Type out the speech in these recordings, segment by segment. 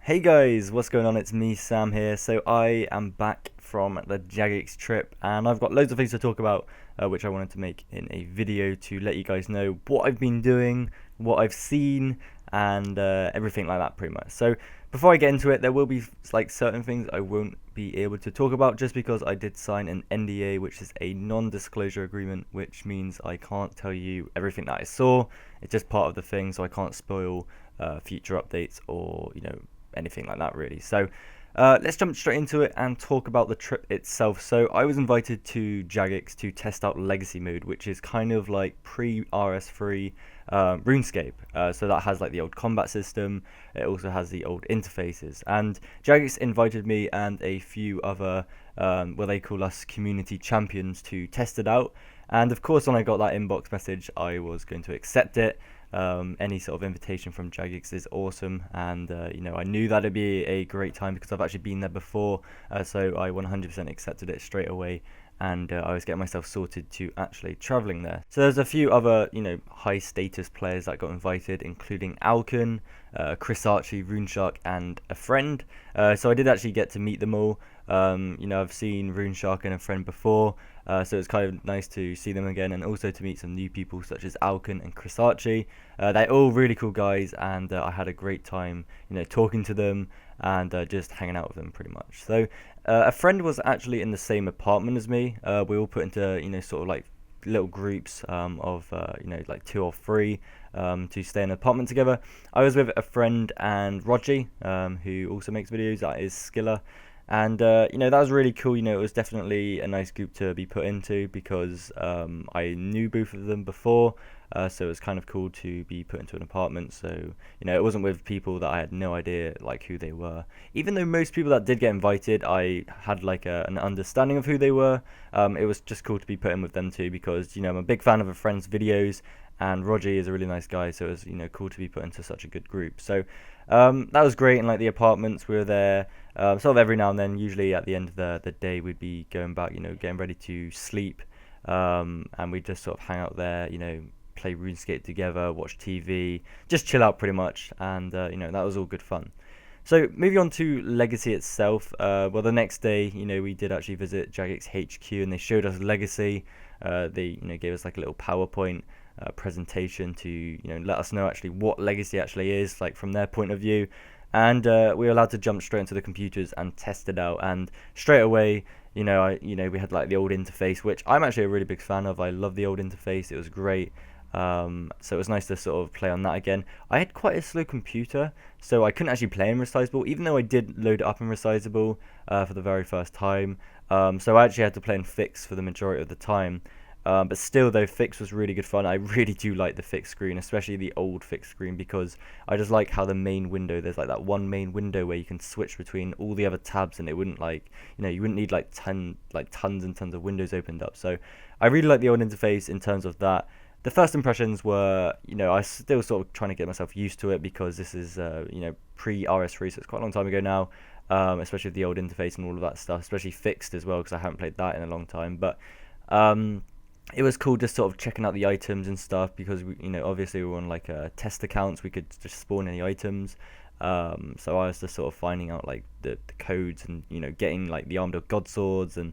Hey guys, what's going on? It's me, Sam here. So I am back from the Jagex trip, and I've got loads of things to talk about, which I wanted to make in a video to let you guys know what I've been doing, what I've seen, and everything like that, pretty much. So before I get into it, there will be like certain things I won't be able to talk about just because I did sign an NDA, which is a non-disclosure agreement, which means I can't tell you everything that I saw. It's just part of the thing, so I can't spoil future updates or anything like that really. So let's jump straight into it and talk about the trip itself. So I was invited to Jagex to test out Legacy mode, which is kind of like pre-RS3 RuneScape. So that has like the old combat system. It also has the old interfaces. And Jagex invited me and a few other, what they call us, community champions to test it out. And of course, when I got that inbox message, I was going to accept it. Any sort of invitation from Jagex is awesome, and I knew that'd be a great time because I've actually been there before, so I 100% accepted it straight away, and I was getting myself sorted to actually traveling there. So there's a few other high status players that got invited, including Alkin, Chris Archie, RuneShark, and a friend. So I did actually get to meet them all. I've seen RuneShark and a friend before, so it's kind of nice to see them again, and also to meet some new people such as Alkin and Chris Archie. They're all really cool guys, and I had a great time, talking to them and just hanging out with them pretty much. So a friend was actually in the same apartment as me. We all put into sort of like little groups of like 2 or 3 to stay in an apartment together. I was with a friend and Roger, who also makes videos. That is Skiller. And that was really cool. It was definitely a nice group to be put into because I knew both of them before, so it was kind of cool to be put into an apartment. So it wasn't with people that I had no idea like who they were. Even though most people that did get invited, I had like an understanding of who they were. It was just cool to be put in with them too because I'm a big fan of a friend's videos, and Roger is a really nice guy, so it was cool to be put into such a good group. So that was great. And like the apartments, we were there sort of every now and then. Usually at the end of the day, we'd be going back, getting ready to sleep, and we'd just sort of hang out there, play RuneScape together, watch TV, just chill out pretty much. And that was all good fun. So moving on to Legacy itself, well, the next day, we did actually visit Jagex HQ, and they showed us Legacy. They gave us like a little PowerPoint presentation to let us know actually what Legacy actually is like from their point of view, and we were allowed to jump straight into the computers and test it out. And straight away, we had like the old interface, which I'm actually a really big fan of. I love the old interface. It was great. So it was nice to sort of play on that again. I had quite a slow computer, so I couldn't actually play in Resizable, even though I did load it up in Resizable for the very first time. So I actually had to play in Fix for the majority of the time. But still, though, Fix was really good fun. I really do like the Fix screen, especially the old Fix screen, because I just like how the main window, there's like that one main window where you can switch between all the other tabs, and it wouldn't like, you wouldn't need like tons and tons of windows opened up. So I really like the old interface in terms of that. The first impressions were, I still sort of trying to get myself used to it because this is, pre-RS3, so it's quite a long time ago now, especially with the old interface and all of that stuff, especially Fixed as well, because I haven't played that in a long time. But it was cool just sort of checking out the items and stuff because obviously we were on like test accounts. We could just spawn any items, so I was just sort of finding out like the codes and getting like the armed god swords and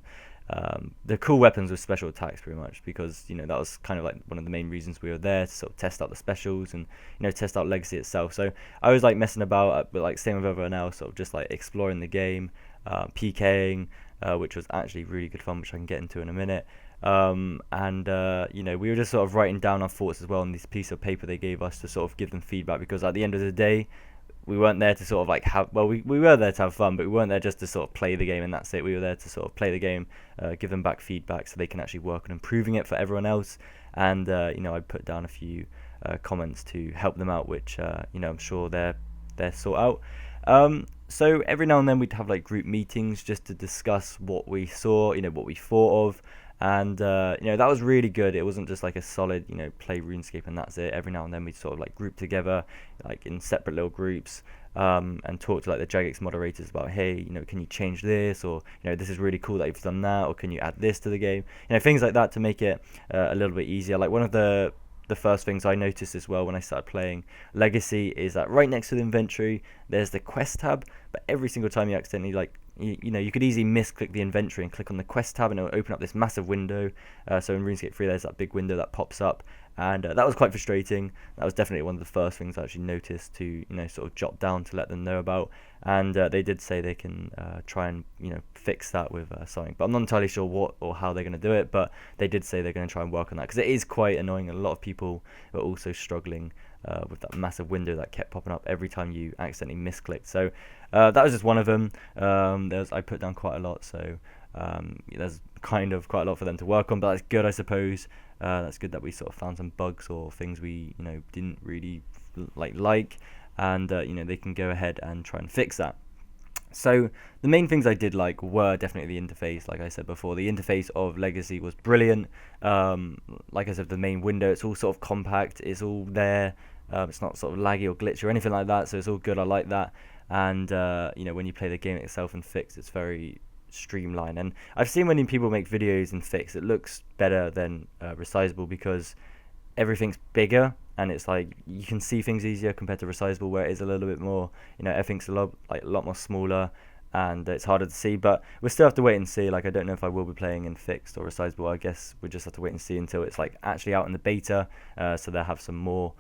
the cool weapons with special attacks pretty much, because that was kind of like one of the main reasons we were there, to sort of test out the specials and test out Legacy itself. So I was like messing about, but like same with everyone else, sort of just like exploring the game, PKing, which was actually really good fun, which I can get into in a minute. We were just sort of writing down our thoughts as well on this piece of paper they gave us to sort of give them feedback, because at the end of the day, we weren't there to sort of like we were there to have fun, but we weren't there just to sort of play the game and that's it. We were there to sort of play the game, give them back feedback so they can actually work on improving it for everyone else. And I put down a few comments to help them out, which I'm sure they're sort out. So every now and then we'd have like group meetings just to discuss what we saw, what we thought of. And that was really good. It wasn't just like a solid play RuneScape and that's it. Every now and then we'd sort of like group together like in separate little groups, and talk to like the Jagex moderators about, hey, can you change this, or this is really cool that you've done that, or can you add this to the game, things like that to make it a little bit easier. Like one of the the first things I noticed as well when I started playing Legacy is that right next to the inventory there's the quest tab, but every single time you accidentally you could easily misclick the inventory and click on the quest tab and it will open up this massive window. So in RuneScape 3 there's that big window that pops up, and that was quite frustrating. That was definitely one of the first things I actually noticed to sort of jot down to let them know about, and they did say they can try and fix that with something, but I'm not entirely sure what or how they're going to do it, but they did say they're going to try and work on that, because it is quite annoying. A lot of people are also struggling with that massive window that kept popping up every time you accidentally misclicked. So that was just one of them. I put down quite a lot, so there's kind of quite a lot for them to work on, but that's good, I suppose. That's good that we sort of found some bugs or things we didn't really like, and they can go ahead and try and fix that. So the main things I did like were definitely the interface. Like I said before, the interface of Legacy was brilliant. Like I said, the main window, it's all sort of compact, it's all there. It's not sort of laggy or glitchy or anything like that, so it's all good. I like that. And when you play the game itself in Fix, it's very streamlined. And I've seen when people make videos in Fix, it looks better than Resizable, because everything's bigger and it's like you can see things easier compared to Resizable, where it is a little bit more, everything's a lot more smaller and it's harder to see. But we'll still have to wait and see. Like, I don't know if I will be playing in Fixed or Resizable. I guess we'll just have to wait and see until it's like actually out in the beta, so they'll have some more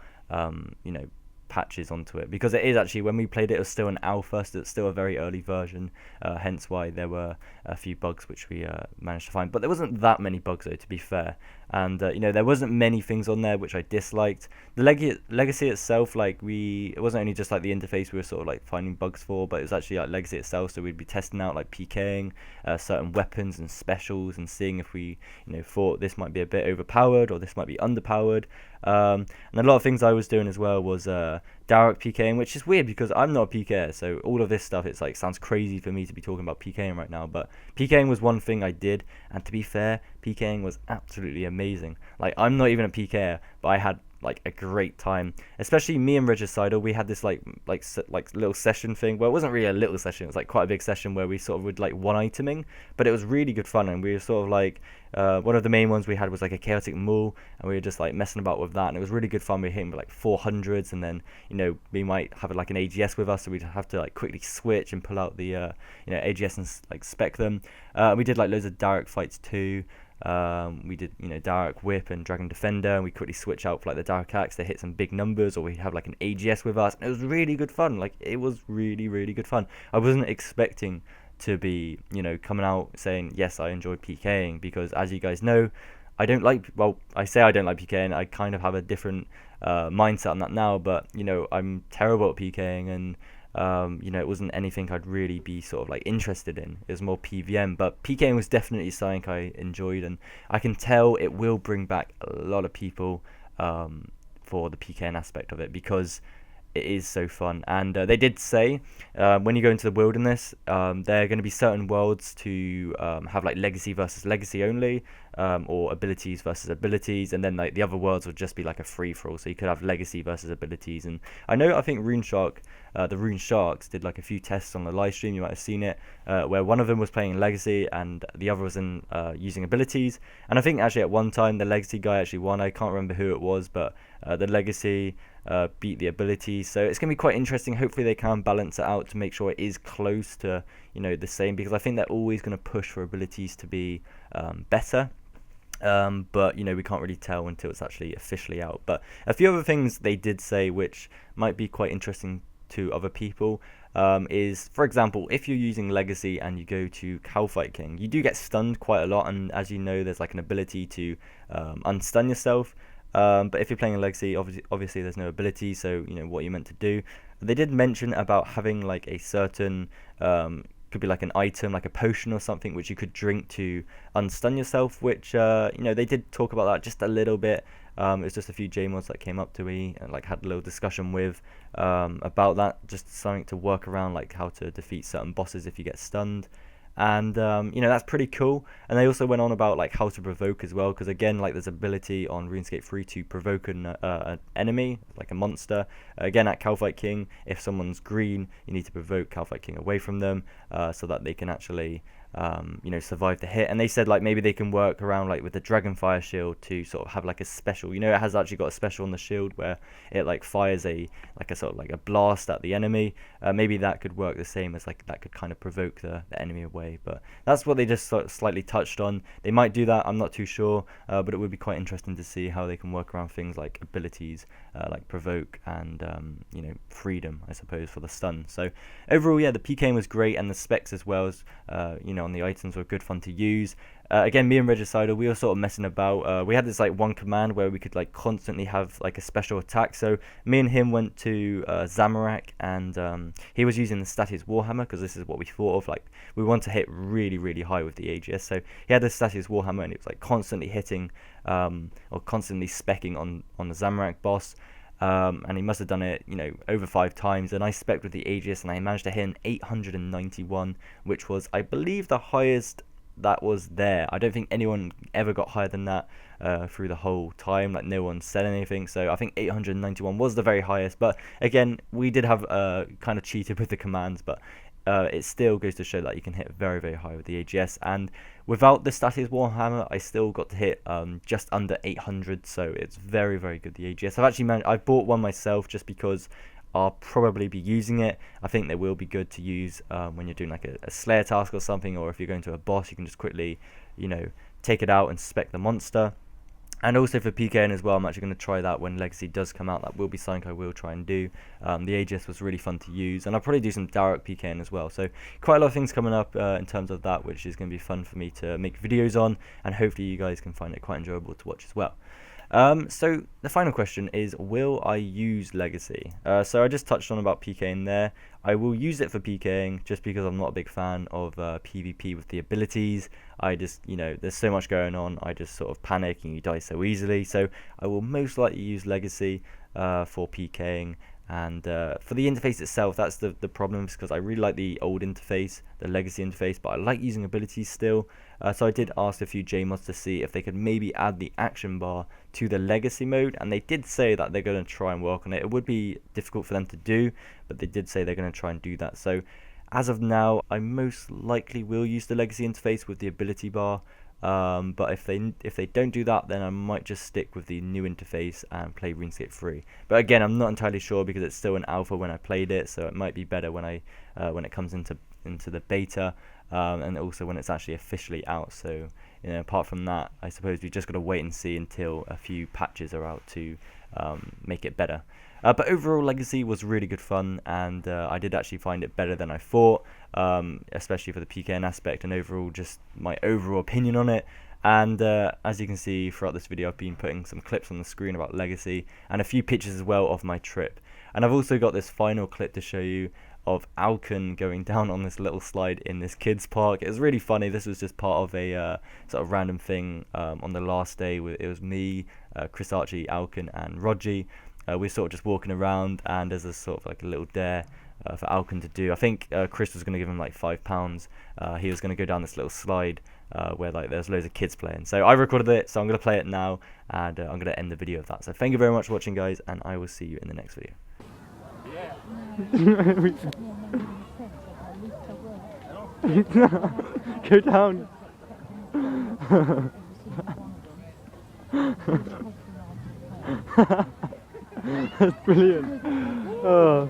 patches onto it, because it is actually, when we played it, it was still an alpha, so it's still a very early version, hence why there were a few bugs which we managed to find. But there wasn't that many bugs, though, to be fair, and there wasn't many things on there which I disliked. The Legacy itself, it wasn't only just like the interface we were sort of like finding bugs for, but it was actually like Legacy itself, so we'd be testing out like PKing certain weapons and specials and seeing if we thought this might be a bit overpowered or this might be underpowered. And a lot of things I was doing as well was direct PKing, which is weird because I'm not a PKer, so all of this stuff, it's like sounds crazy for me to be talking about PKing right now, but PKing was one thing I did, and to be fair, PKing was absolutely amazing. Like, I'm not even a PKer, but I had like a great time, especially me and Regicidal. We had this like little session thing. Well, it wasn't really a little session, it was like quite a big session where we sort of would like one iteming, but it was really good fun. And we were sort of like one of the main ones we had was like a chaotic maul, and we were just like messing about with that, and it was really good fun. We were hitting with like 400s, and then we might have like an AGS with us, so we'd have to like quickly switch and pull out the AGS and like spec them. We did like loads of direct fights too. We did Direct Whip and Dragon Defender, and we quickly switch out for like the Direct Axe to hit some big numbers, or we have like an AGS with us, and it was really good fun. Like, it was really, really good fun. I wasn't expecting to be coming out saying yes, I enjoyed PKing, because as you guys know, I don't like, well, I say I don't like PKing, I kind of have a different mindset on that now, but I'm terrible at PKing, and it wasn't anything I'd really be sort of like interested in. It was more PVM, but PKing was definitely something I enjoyed, and I can tell it will bring back a lot of people for the PKing aspect of it, because it is so fun. And they did say when you go into the wilderness, there are going to be certain worlds to have like legacy versus legacy only, or abilities versus abilities, and then like the other worlds would just be like a free-for-all, so you could have legacy versus abilities. And I think the Rune Sharks did like a few tests on the live stream, you might have seen it, where one of them was playing legacy and the other was in using abilities. And I think actually at one time the legacy guy actually won. I can't remember who it was, but the legacy beat the abilities. So it's going to be quite interesting. Hopefully they can balance it out to make sure it is close to the same, because I think they're always going to push for abilities to be better. But we can't really tell until it's actually officially out. But a few other things they did say which might be quite interesting to other people is, for example, if you're using Legacy and you go to Calfight King, you do get stunned quite a lot, and as you know, there's like an ability to unstun yourself. But if you're playing a Legacy, obviously there's no ability, so what you're meant to do. They did mention about having like a certain could be like an item, like a potion or something, which you could drink to unstun yourself, which they did talk about that just a little bit. It was just a few JMods that came up to me and like had a little discussion with about that, just something to work around, like how to defeat certain bosses if you get stunned. And that's pretty cool. And they also went on about like how to provoke as well, because again, like there's ability on RuneScape 3 to provoke an enemy, like a monster. Again, at Calfight King, if someone's green, you need to provoke Calfight King away from them, so that they can actually you know, survive the hit. And they said like maybe they can work around like with the Dragonfire shield to sort of have like a special, you know, it has actually got a special on the shield where it like fires a sort of like a blast at the enemy. Maybe that could work the same as like that could kind of provoke the enemy away. But that's what they just sort of slightly touched on. They might do that, I'm not too sure, but it would be quite interesting to see how they can work around things like abilities like provoke and you know, freedom, I suppose, for the stun. So overall, yeah, the PKing was great, and the specs as well as you know, on the items were good fun to use. Again, me and Regicidal, we were sort of messing about. We had this like one command where we could like constantly have like a special attack. So me and him went to Zamorak, and he was using the Statius Warhammer, because this is what we thought of. Like, we want to hit really, really high with the Aegis. So he had the Statius Warhammer, and it was like constantly hitting or constantly specking on the Zamorak boss. And he must have done it, you know, over 5 times. And I spec'd with the Aegis, and I managed to hit an 891, which was, I believe, the highest that was there. I don't think anyone ever got higher than that through the whole time. Like, no one said anything. So I think 891 was the very highest. But again, we did have kind of cheated with the commands, but it still goes to show that you can hit very, very high with the AGS. And without the Statius Warhammer, I still got to hit just under 800, so it's very, very good, the AGS. I've actually I bought one myself just because I'll probably be using it. I think they will be good to use when you're doing like a Slayer task or something, or if you're going to a boss, you can just quickly, you know, take it out and spec the monster. And also for PKing as well, I'm actually going to try that when Legacy does come out. That will be something I will try and do. The Aegis was really fun to use, and I'll probably do some direct PKing as well. So quite a lot of things coming up in terms of that, which is going to be fun for me to make videos on, and hopefully you guys can find it quite enjoyable to watch as well. So the final question is, will I use Legacy? So I just touched on about PKing there. I will use it for PKing just because I'm not a big fan of PvP with the abilities. I just, you know, there's so much going on, I just sort of panic and you die so easily. So I will most likely use Legacy for PKing. And for the interface itself, that's the problem, because I really like the old interface, the Legacy interface, but I like using abilities still. So I did ask a few JMods to see if they could maybe add the action bar to the Legacy mode, and they did say that they're going to try and work on it. It would be difficult for them to do, but they did say they're going to try and do that. So as of now, I most likely will use the Legacy interface with the ability bar. But if they don't do that, then I might just stick with the new interface and play RuneScape 3. But again, I'm not entirely sure because it's still an alpha when I played it, so it might be better when it comes into the beta, and also when it's actually officially out. So, you know, apart from that, I suppose we just got to wait and see until a few patches are out to make it better. But overall, Legacy was really good fun, and I did actually find it better than I thought, especially for the PKN aspect, and overall, just my overall opinion on it. And as you can see throughout this video, I've been putting some clips on the screen about Legacy, and a few pictures as well of my trip. And I've also got this final clip to show you of Alcon going down on this little slide in this kids park. It was really funny. This was just part of a sort of random thing on the last day. It was me, Chris Archie, Alcon, and Rodgy. We're sort of just walking around, and there's a sort of like a little dare for Alcon to do. I think Chris was going to give him like £5. He was going to go down this little slide where like there's loads of kids playing. So I recorded it, so I'm going to play it now, and I'm going to end the video of that. So thank you very much for watching, guys, and I will see you in the next video. Go down. That's brilliant. Oh.